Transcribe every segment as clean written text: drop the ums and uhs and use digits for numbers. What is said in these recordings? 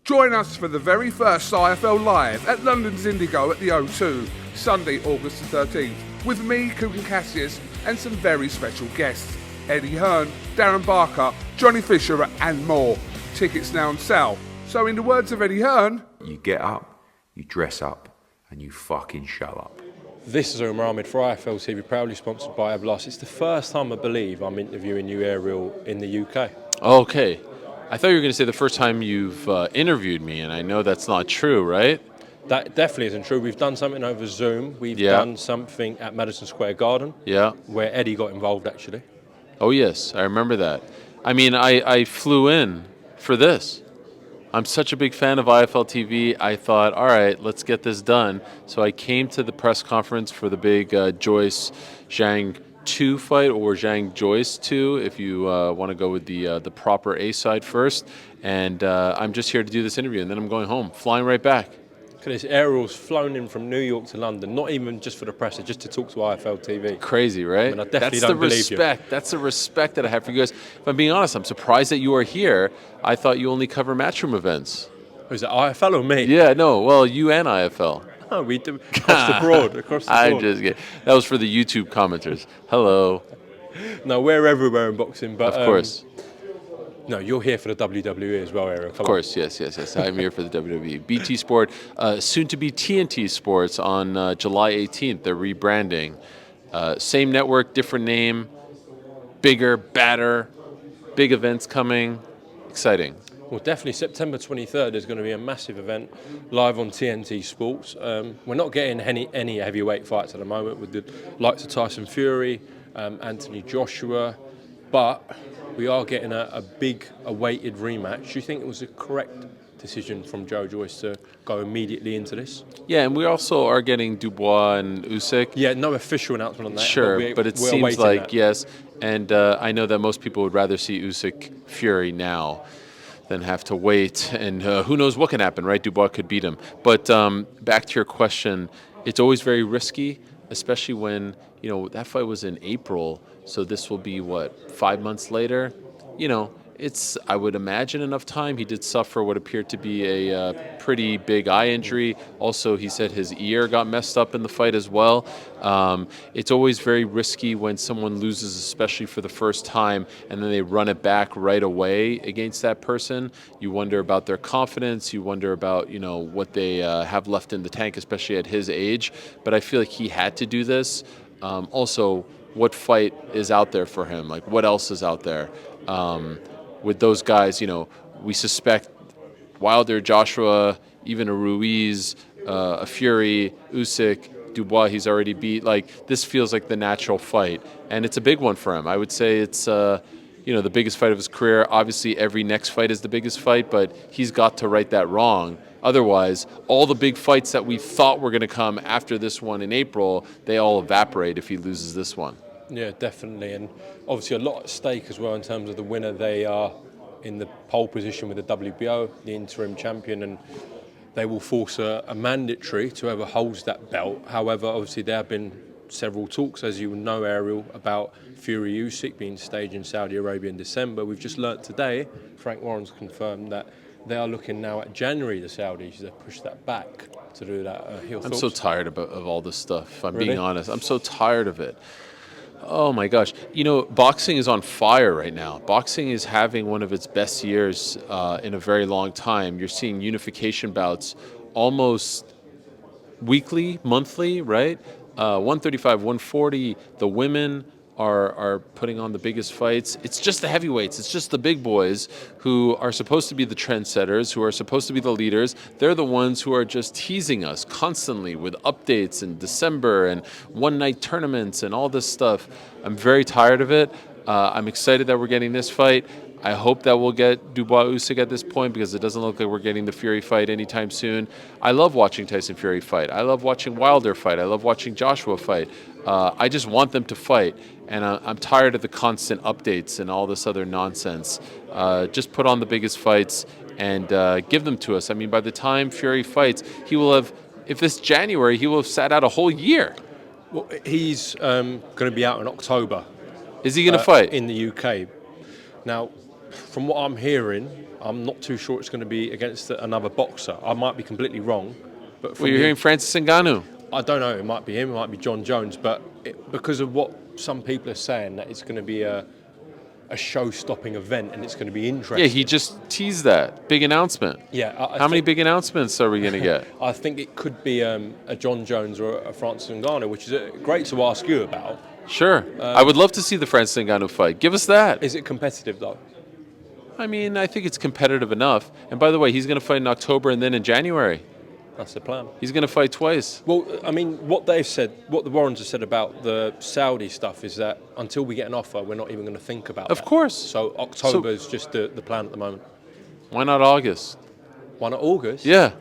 Join us for the very first IFL Live at London's Indigo at the O2, Sunday, August the 13th, with me, Kugan Cassius, and some very special guests. Eddie Hearn, Darren Barker, Johnny Fisher and more. Tickets now on sale. So in the words of Eddie Hearn, you get up, you dress up, and you fucking show up. This is Umar Ahmed for IFL TV, proudly sponsored by Ablas. It's the first time I believe I'm interviewing you, Ariel, in the UK. Okay. I thought you were going to say the first time you've interviewed me, and I know that's not true, right? That definitely isn't true. We've done something over Zoom. We've done something at Madison Square Garden. Yeah. Where Eddie got involved, actually. Oh, yes. I remember that. I mean, I flew in for this. I'm such a big fan of IFL TV. I thought, all right, let's get this done. So I came to the press conference for the big Joyce Zhang 2 fight, or Zhang Joyce 2, if you want to go with the proper A side first. And I'm just here to do this interview, and then I'm going home, flying right back. Because Ariel's flown in from New York to London, not even just for the press, just to talk to IFL TV. Crazy, right? I mean, I definitely don't believe you. That's the respect that I have for you guys. If I'm being honest, I'm surprised that you are here. I thought you only cover matchroom events. Is it IFL or me? Yeah, no. Well, you and IFL. Oh, we do across the board. I'm just kidding. That was for the YouTube commenters. Hello. No, we're everywhere in boxing, but of course. No, you're here for the WWE as well, Ariel. Of course, yes. I'm here for the WWE. BT Sport, soon to be TNT Sports on July 18th. They're rebranding. Same network, different name. Bigger, badder. Big events coming. Exciting. Well, definitely September 23rd is going to be a massive event live on TNT Sports. We're not getting any heavyweight fights at the moment with the likes of Tyson Fury, Anthony Joshua, but we are getting a big awaited rematch. Do you think it was a correct decision from Joe Joyce to go immediately into this? Yeah, and we also are getting Dubois and Usyk. Yeah, no official announcement on that. Sure, but it seems like, that. Yes, and I know that most people would rather see Usyk Fury now than have to wait, and who knows what can happen, right? Dubois could beat him. But back to your question, it's always very risky, especially when, that fight was in April, so this will be, 5 months later? It's, I would imagine, enough time. He did suffer what appeared to be a pretty big eye injury. Also, he said his ear got messed up in the fight as well. It's always very risky when someone loses, especially for the first time, and then they run it back right away against that person. You wonder about their confidence. You wonder about, what they have left in the tank, especially at his age. But I feel like he had to do this. Also, what fight is out there for him? Like, what else is out there? With those guys, we suspect Wilder, Joshua, even a Ruiz, a Fury, Usyk, Dubois, he's already beat. Like, this feels like the natural fight, and it's a big one for him. I would say it's, the biggest fight of his career. Obviously, every next fight is the biggest fight, but he's got to right that wrong. Otherwise, all the big fights that we thought were going to come after this one in April, they all evaporate if he loses this one. Yeah, definitely, and obviously a lot at stake as well in terms of the winner. They are in the pole position with the WBO, the interim champion, and they will force a mandatory to whoever holds that belt. However, obviously there have been several talks, as you know, Ariel, about Fury Usyk being staged in Saudi Arabia in December. We've just learnt today, Frank Warren's confirmed that they are looking now at January, the Saudis, to push that back to do that. I'm so tired of all this stuff, if I'm being honest. I'm so tired of it. Oh my gosh. Boxing is on fire right now. Boxing is having one of its best years in a very long time. You're seeing unification bouts almost weekly, monthly, right? 135, 140. The women are putting on the biggest fights. It's just the heavyweights. It's just the big boys who are supposed to be the trendsetters, who are supposed to be the leaders. They're the ones who are just teasing us constantly with updates in December and one-night tournaments and all this stuff. I'm very tired of it. I'm excited that we're getting this fight. I hope that we'll get Dubois Usyk at this point, because it doesn't look like we're getting the Fury fight anytime soon. I love watching Tyson Fury fight. I love watching Wilder fight. I love watching Joshua fight. I just want them to fight, and I'm tired of the constant updates and all this other nonsense. Just put on the biggest fights and give them to us. I mean, by the time Fury fights, he will have, if this January, he will have sat out a whole year. Well, he's going to be out in October. Is he going to fight? In the UK. Now, From what I'm hearing, I'm not too sure it's going to be against another boxer. I might be completely wrong. But Well, you're hearing Francis Ngannou. I don't know. It might be him. It might be John Jones. But because of what some people are saying, that it's going to be a show-stopping event and it's going to be interesting. Yeah, he just teased that. Big announcement. Yeah. How many big announcements are we going to get? I think it could be a John Jones or a Francis Ngannou, which is great to ask you about. Sure. I would love to see the Francis Ngannou fight. Give us that. Is it competitive, though? I mean, I think it's competitive enough. And by the way, he's going to fight in October and then in January. That's the plan. He's going to fight twice. Well, I mean, what they've said, what the Warrens have said about the Saudi stuff is that until we get an offer, we're not even going to think about it. Of course. So October is just the plan at the moment. Why not August? Why not August? Yeah.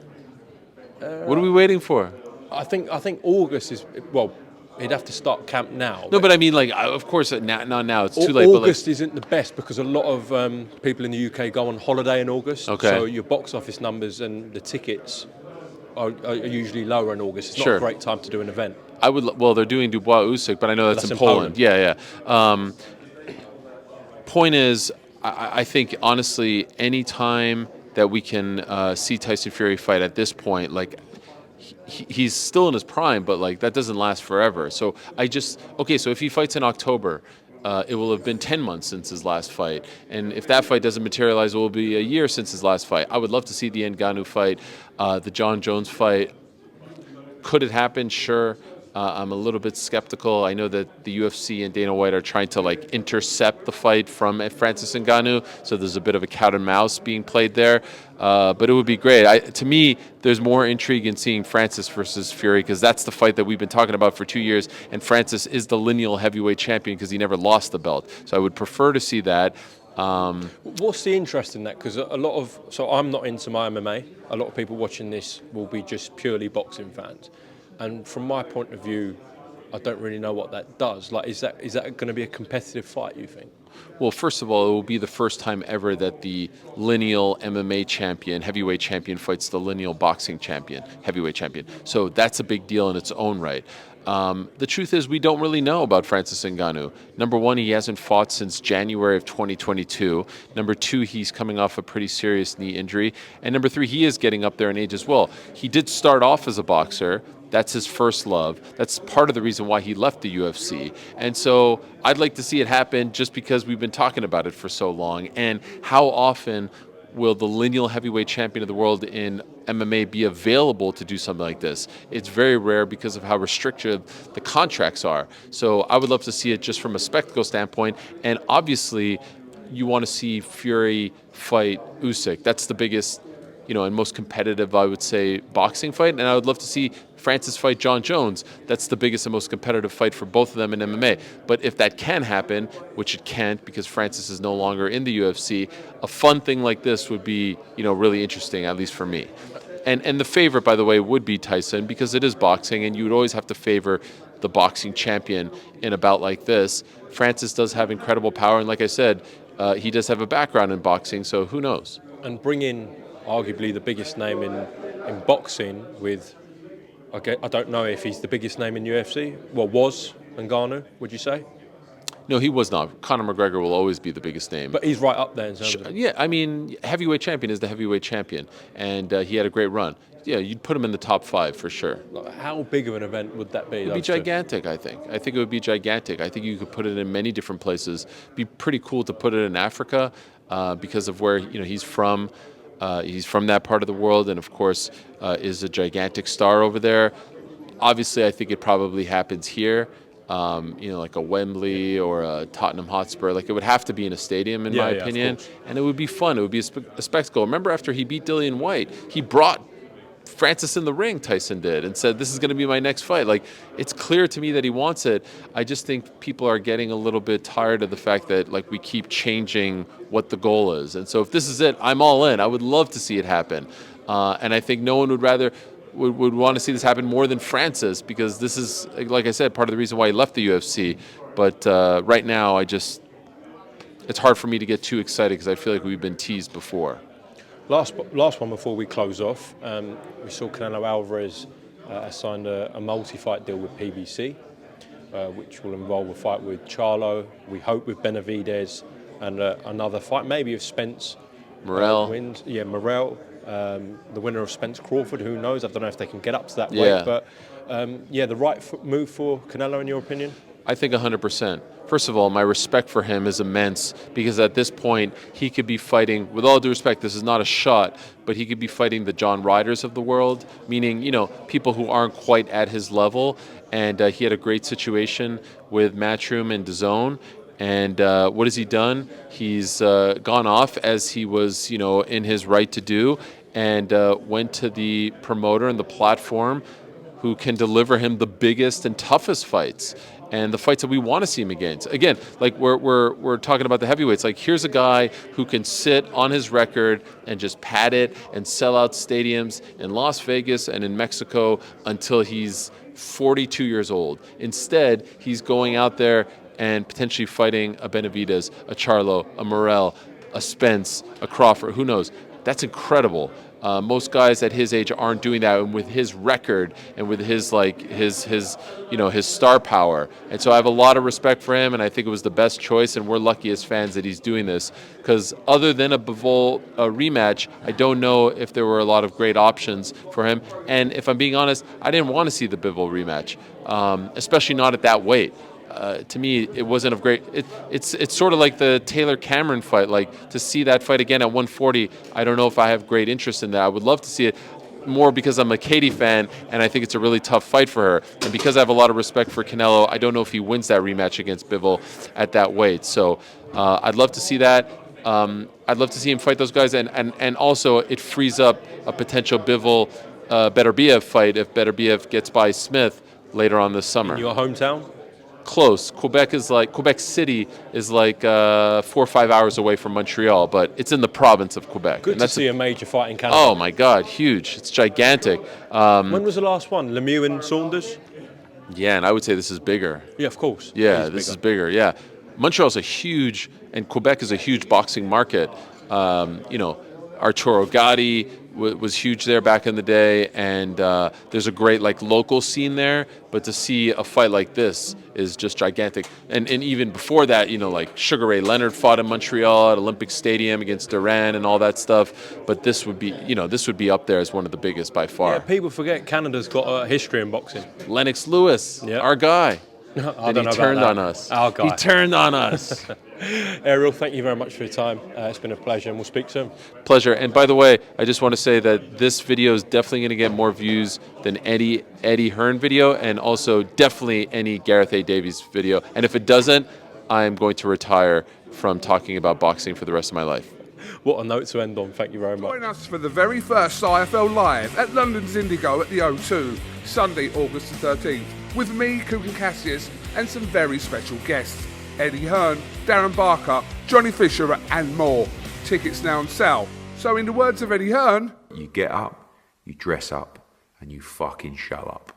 What are we waiting for? I think August is, well, he'd have to start camp now. No, but I mean, like, of course, not now. It's too late. August isn't the best because a lot of people in the UK go on holiday in August. Okay. So your box office numbers and the tickets are usually lower in August. It's not Sure. a great time to do an event. Well, they're doing Dubois Usyk, but I know that's in Poland. Yeah. Point is, I think, honestly, any time that we can see Tyson Fury fight at this point, like, he's still in his prime, but like that doesn't last forever. So so if he fights in October, it will have been 10 months since his last fight. And if that fight doesn't materialize, it will be a year since his last fight. I would love to see the Ngannou fight, the John Jones fight. Could it happen? Sure. I'm a little bit skeptical. I know that the UFC and Dana White are trying to like intercept the fight from Francis Ngannou, so there's a bit of a cat and mouse being played there. But it would be great. To me, there's more intrigue in seeing Francis versus Fury because that's the fight that we've been talking about for 2 years, and Francis is the lineal heavyweight champion because he never lost the belt. So I would prefer to see that. What's the interest in that? Because so I'm not into my MMA. A lot of people watching this will be just purely boxing fans. And from my point of view, I don't really know what that does. Like, is that going to be a competitive fight, you think? Well, first of all, it will be the first time ever that the lineal MMA champion, heavyweight champion, fights the lineal boxing champion, heavyweight champion. So that's a big deal in its own right. The truth is we don't really know about Francis Ngannou. Number one, he hasn't fought since January of 2022. Number two, he's coming off a pretty serious knee injury. And number three, he is getting up there in age as well. He did start off as a boxer. That's his first love. That's part of the reason why he left the UFC. And so I'd like to see it happen just because we've been talking about it for so long. And how often will the lineal heavyweight champion of the world in MMA be available to do something like this? It's very rare because of how restrictive the contracts are. So I would love to see it just from a spectacle standpoint. And obviously, you want to see Fury fight Usyk. That's the biggest, and most competitive, I would say, boxing fight. And I would love to see Francis fight John Jones. That's the biggest and most competitive fight for both of them in MMA. But if that can happen, which it can't because Francis is no longer in the UFC, a fun thing like this would be, really interesting, at least for me. And the favorite, by the way, would be Tyson because it is boxing, and you would always have to favor the boxing champion in a bout like this. Francis does have incredible power, and like I said, he does have a background in boxing, so who knows? And bring in arguably the biggest name in boxing with, I don't know if he's the biggest name in UFC. Well, was Ngannou, would you say? No, he was not. Conor McGregor will always be the biggest name. But he's right up there in terms of... Yeah, I mean, heavyweight champion is the heavyweight champion, and he had a great run. Yeah, you'd put him in the top 5 for sure. How big of an event would that be? It would be gigantic, I think. I think it would be gigantic. I think you could put it in many different places. It'd be pretty cool to put it in Africa because of where he's from. He's from that part of the world, and of course is a gigantic star over there. Obviously, I think it probably happens here, like a Wembley or a Tottenham Hotspur. Like, it would have to be in a stadium, in my opinion, and it would be fun. It would be a spectacle. Remember, after he beat Dillian White, he brought Francis in the ring, Tyson did, and said, this is going to be my next fight. Like, it's clear to me that he wants it. I just think people are getting a little bit tired of the fact that, like, we keep changing what the goal is. And so if this is it, I'm all in. I would love to see it happen. And I think no one would want to see this happen more than Francis, because this is, like I said, part of the reason why he left the UFC. But right now, it's hard for me to get too excited because I feel like we've been teased before. Last one before we close off. We saw Canelo Alvarez signed a multi-fight deal with PBC, which will involve a fight with Charlo. We hope with Benavidez, and another fight, maybe if Spence Morrell wins. Yeah, Morrell, the winner of Spence Crawford. Who knows? I don't know if they can get up to that Yeah. weight, but the right move for Canelo, in your opinion? I think 100%. First of all, my respect for him is immense because at this point, he could be fighting, with all due respect, this is not a shot, but he could be fighting the John Ryders of the world, meaning, people who aren't quite at his level. And he had a great situation with Matchroom and DAZN. And what has he done? He's gone off as he was, in his right to do, and went to the promoter and the platform who can deliver him the biggest and toughest fights, and the fights that we want to see him against. Again, like we're talking about the heavyweights. Like, here's a guy who can sit on his record and just pad it and sell out stadiums in Las Vegas and in Mexico until he's 42 years old. Instead, he's going out there and potentially fighting a Benavidez, a Charlo, a Morrell, a Spence, a Crawford. Who knows? That's incredible. Most guys at his age aren't doing that, and with his record and with his his star power. And so I have a lot of respect for him, and I think it was the best choice. And we're lucky as fans that he's doing this, because other than a Bivol rematch, I don't know if there were a lot of great options for him. And if I'm being honest, I didn't want to see the Bivol rematch, especially not at that weight. To me, it wasn't of great. It's sort of like the Taylor Cameron fight. Like, to see that fight again at 140, I don't know if I have great interest in that. I would love to see it more because I'm a Katie fan, and I think it's a really tough fight for her. And because I have a lot of respect for Canelo, I don't know if he wins that rematch against Bivol at that weight. So I'd love to see that. I'd love to see him fight those guys, and also it frees up a potential Bivol Beterbiev fight if Beterbiev gets by Smith later on this summer. In your hometown? Close. Quebec City is like 4 or 5 hours away from Montreal, but it's in the province of Quebec. Good to see a major fight in Canada. Oh my God, huge! It's gigantic. When was the last one? Lemieux and Saunders? Yeah, and I would say this is bigger. Yeah, of course. Yeah, this is bigger. Yeah, Montreal's a huge, and Quebec is a huge boxing market. Arturo Gatti was huge there back in the day, and there's a great local scene there. But to see a fight like this is just gigantic. And even before that, Sugar Ray Leonard fought in Montreal at Olympic Stadium against Duran and all that stuff. But this would be up there as one of the biggest by far. Yeah, people forget Canada's got a history in boxing. Lennox Lewis, our guy. I don't know he turned about on that. us. Our guy. He turned on us. Ariel, thank you very much for your time. It's been a pleasure, and we'll speak soon. Pleasure. And by the way, I just want to say that this video is definitely going to get more views than Eddie Hearn video, and also definitely any Gareth A. Davies video. And if it doesn't, I'm going to retire from talking about boxing for the rest of my life. What a note to end on. Thank you very much. Join us for the very first IFL Live at London's Indigo at the O2, Sunday, August the 13th, with me, Kugan Cassius, and some very special guests. Eddie Hearn, Darren Barker, Johnny Fisher, and more. Tickets now on sale. So in the words of Eddie Hearn, You get up, you dress up, and you fucking show up.